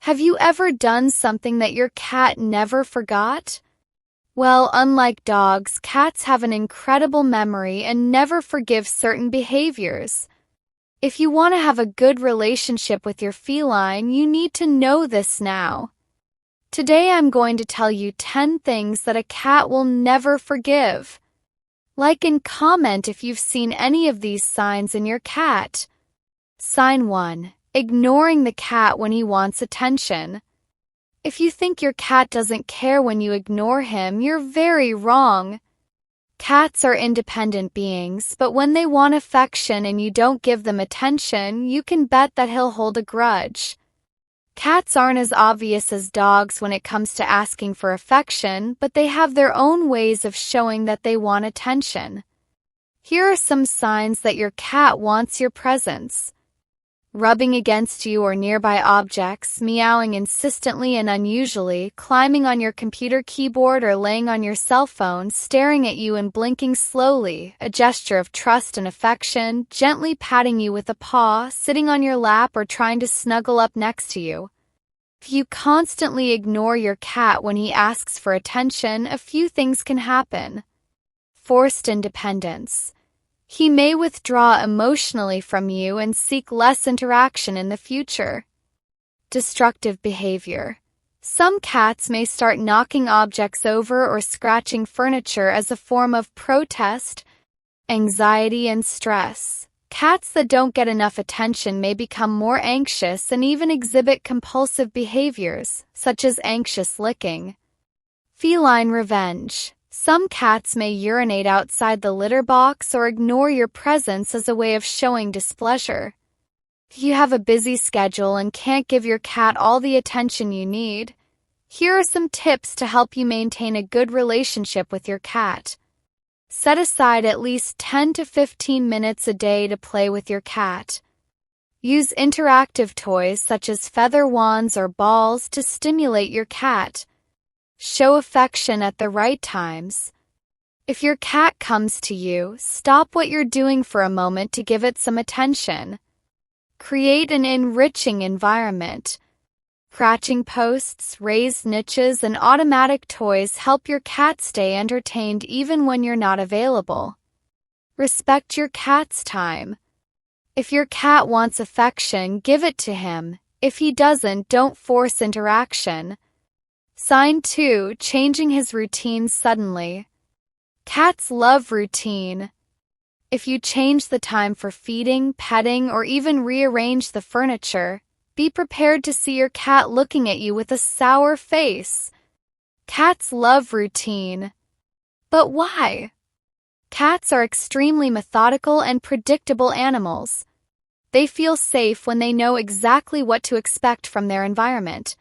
Have you ever done something that your cat never forgot? Well, unlike dogs, cats have an incredible memory and never forgive certain behaviors. If you want to have a good relationship with your feline, you need to know this now. Today I'm going to tell you 10 things that a cat will never forgive. Like and comment if you've seen any of these signs in your cat. Sign 1. Ignoring the cat when he wants attention. If you think your cat doesn't care when you ignore him, you're very wrong. Cats are independent beings, but when they want affection and you don't give them attention, you can bet that he'll hold a grudge. Cats aren't as obvious as dogs when it comes to asking for affection, but they have their own ways of showing that they want attention. Here are some signs that your cat wants your presence. Rubbing against you or nearby objects, meowing insistently and unusually, climbing on your computer keyboard or laying on your cell phone, staring at you and blinking slowly, a gesture of trust and affection, gently patting you with a paw, sitting on your lap or trying to snuggle up next to you. If you constantly ignore your cat when he asks for attention, a few things can happen. Forced independence. He may withdraw emotionally from you and seek less interaction in the future. Destructive behavior. Some cats may start knocking objects over or scratching furniture as a form of protest, anxiety, and stress. Cats that don't get enough attention may become more anxious and even exhibit compulsive behaviors, such as anxious licking. Feline revenge. Some cats may urinate outside the litter box or ignore your presence as a way of showing displeasure. If you have a busy schedule and can't give your cat all the attention you need, here are some tips to help you maintain a good relationship with your cat. Set aside at least 10 to 15 minutes a day to play with your cat. Use interactive toys such as feather wands or balls to stimulate your cat. Show affection at the right times. If your cat comes to you, stop what you're doing for a moment to give it some attention. Create an enriching environment. Scratching posts, raised niches, and automatic toys help your cat stay entertained even when you're not available. Respect your cat's time. If your cat wants affection, give it to him. If he doesn't, don't force interaction. Sign 2. Changing his routine suddenly. Cats love routine. If you change the time for feeding, petting, or even rearrange the furniture, be prepared to see your cat looking at you with a sour face. Cats love routine. But why? Cats are extremely methodical and predictable animals. They feel safe when they know exactly what to expect from their environment.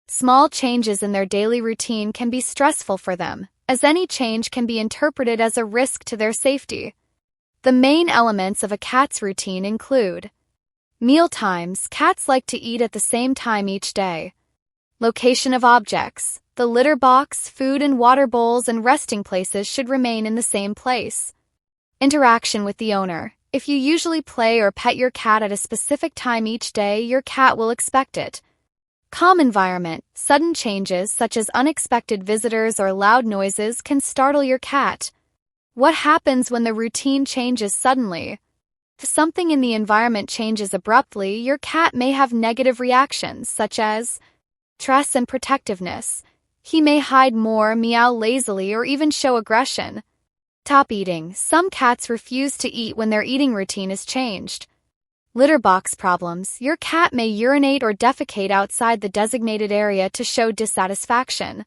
Small changes in their daily routine can be stressful for them, as any change can be interpreted as a risk to their safety. The main elements of a cat's routine include meal times. Cats like to eat at the same time each day. Location of objects. The litter box, food and water bowls, and resting places should remain in the same place. Interaction with the owner. If you usually play or pet your cat at a specific time each day, your cat will expect it. Calm environment. Sudden changes, such as unexpected visitors or loud noises, can startle your cat. What happens when the routine changes suddenly? If something in the environment changes abruptly, your cat may have negative reactions, such as stress and protectiveness. He may hide more, meow lazily, or even show aggression. Top eating. Some cats refuse to eat when their eating routine is changed. Litter box problems. Your cat may urinate or defecate outside the designated area to show dissatisfaction.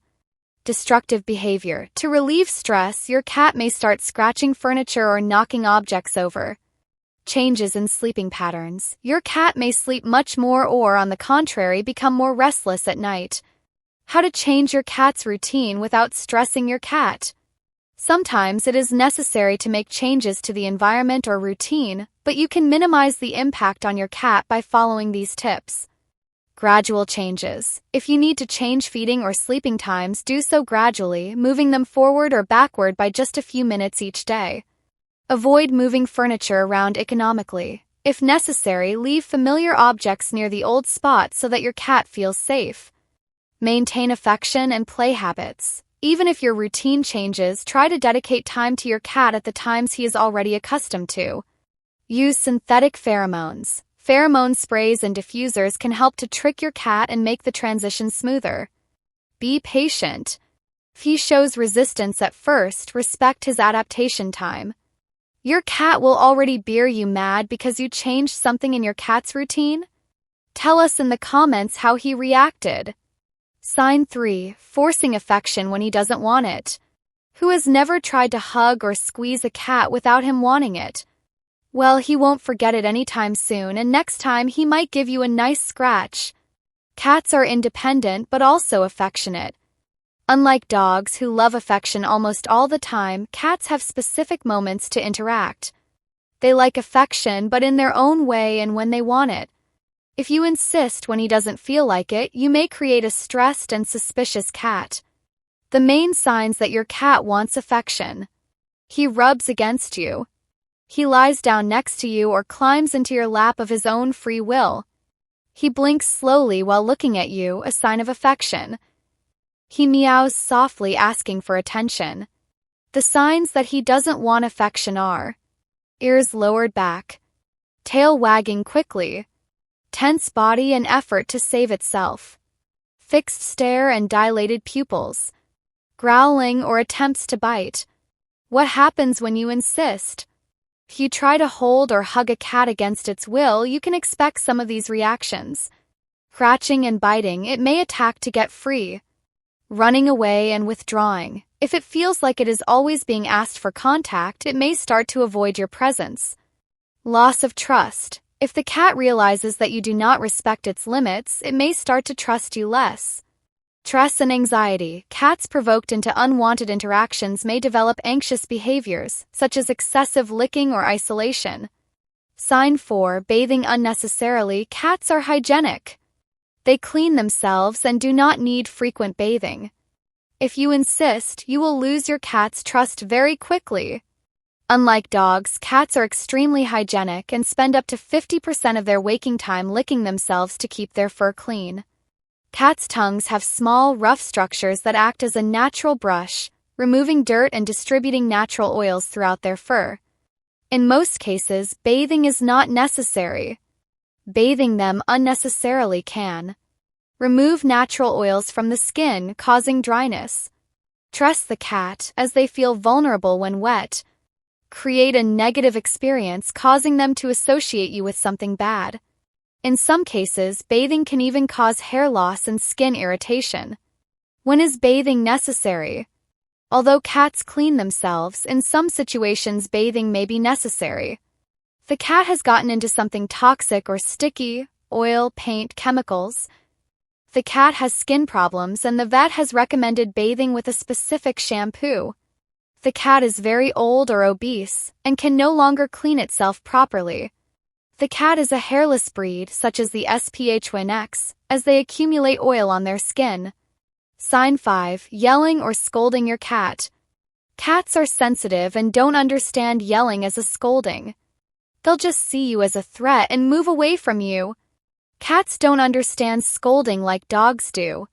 Destructive behavior. To relieve stress, your cat may start scratching furniture or knocking objects over. Changes in sleeping patterns. Your cat may sleep much more or, on the contrary, become more restless at night. How to change your cat's routine without stressing your cat. Sometimes it is necessary to make changes to the environment or routine, but you can minimize the impact on your cat by following these tips. Gradual changes. If you need to change feeding or sleeping times, do so gradually, moving them forward or backward by just a few minutes each day. Avoid moving furniture around economically. If necessary, leave familiar objects near the old spot so that your cat feels safe. Maintain affection and play habits. Even if your routine changes, try to dedicate time to your cat at the times he is already accustomed to. Use synthetic pheromones. Pheromone sprays and diffusers can help to trick your cat and make the transition smoother. Be patient. If he shows resistance at first, respect his adaptation time. Your cat will already bear you mad because you changed something in your cat's routine? Tell us in the comments how he reacted. Sign 3. Forcing affection when he doesn't want it. Who has never tried to hug or squeeze a cat without him wanting it? Well, he won't forget it anytime soon, and next time he might give you a nice scratch. Cats are independent but also affectionate. Unlike dogs who love affection almost all the time, cats have specific moments to interact. They like affection, but in their own way and when they want it. If you insist when he doesn't feel like it, you may create a stressed and suspicious cat. The main signs that your cat wants affection. He rubs against you. He lies down next to you or climbs into your lap of his own free will. He blinks slowly while looking at you, a sign of affection. He meows softly, asking for attention. The signs that he doesn't want affection are: ears lowered back, tail wagging quickly, tense body and effort to save itself, fixed stare and dilated pupils, growling or attempts to bite. What happens when you insist? If you try to hold or hug a cat against its will, you can expect some of these reactions. Scratching and biting, it may attack to get free. Running away and withdrawing. If it feels like it is always being asked for contact, it may start to avoid your presence. Loss of trust. If the cat realizes that you do not respect its limits, it may start to trust you less. Stress and anxiety. Cats provoked into unwanted interactions may develop anxious behaviors, such as excessive licking or isolation. Sign 4. Bathing unnecessarily. Cats are hygienic. They clean themselves and do not need frequent bathing. If you insist, you will lose your cat's trust very quickly. Unlike dogs, cats are extremely hygienic and spend up to 50% of their waking time licking themselves to keep their fur clean. Cats' tongues have small, rough structures that act as a natural brush, removing dirt and distributing natural oils throughout their fur. In most cases, bathing is not necessary. Bathing them unnecessarily can remove natural oils from the skin, causing dryness. Stress the cat, as they feel vulnerable when wet. Create a negative experience, causing them to associate you with something bad. In some cases, bathing can even cause hair loss and skin irritation. When is bathing necessary? Although cats clean themselves, in some situations bathing may be necessary. The cat has gotten into something toxic or sticky, oil, paint, chemicals. The cat has skin problems and the vet has recommended bathing with a specific shampoo. The cat is very old or obese and can no longer clean itself properly. The cat is a hairless breed, such as the SPH1X, as they accumulate oil on their skin. Sign 5. Yelling or scolding your cat. Cats are sensitive and don't understand yelling as a scolding. They'll just see you as a threat and move away from you. Cats don't understand scolding like dogs do.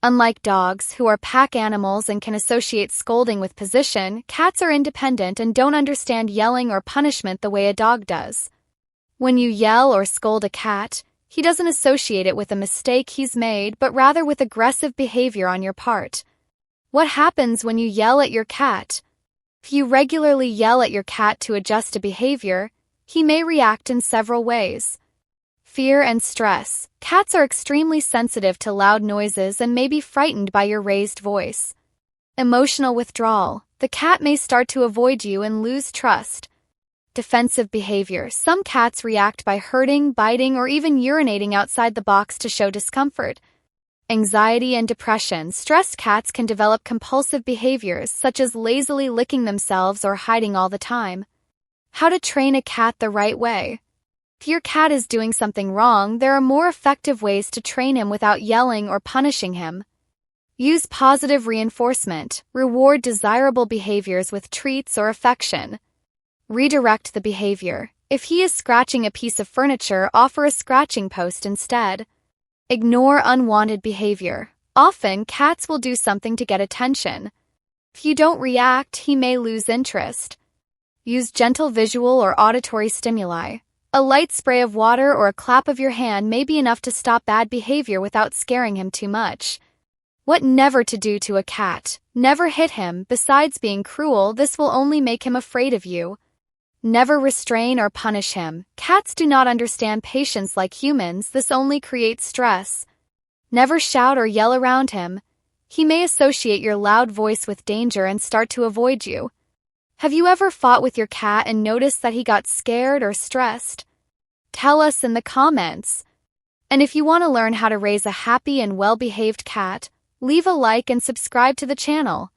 Unlike dogs, who are pack animals and can associate scolding with position, cats are independent and don't understand yelling or punishment the way a dog does. When you yell or scold a cat, he doesn't associate it with a mistake he's made, but rather with aggressive behavior on your part. What happens when you yell at your cat? If you regularly yell at your cat to adjust a behavior, he may react in several ways. Fear and stress. Cats are extremely sensitive to loud noises and may be frightened by your raised voice. Emotional withdrawal. The cat may start to avoid you and lose trust. Defensive behavior. Some cats react by hurting, biting, or even urinating outside the box to show discomfort. Anxiety and depression. Stressed cats can develop compulsive behaviors, such as lazily licking themselves or hiding all the time. How to train a cat the right way. If your cat is doing something wrong, there are more effective ways to train him without yelling or punishing him. Use positive reinforcement. Reward desirable behaviors with treats or affection. Redirect the behavior. If he is scratching a piece of furniture, offer a scratching post instead. Ignore unwanted behavior. Often, cats will do something to get attention. If you don't react, he may lose interest. Use gentle visual or auditory stimuli. A light spray of water or a clap of your hand may be enough to stop bad behavior without scaring him too much. What never to do to a cat. Never hit him. Besides being cruel, this will only make him afraid of you. Never restrain or punish him. Cats do not understand patience like humans. This only creates stress. Never shout or yell around him. He may associate your loud voice with danger and start to avoid you. Have you ever fought with your cat and noticed that he got scared or stressed? Tell us in the comments. And if you want to learn how to raise a happy and well-behaved cat, leave a like and subscribe to the channel.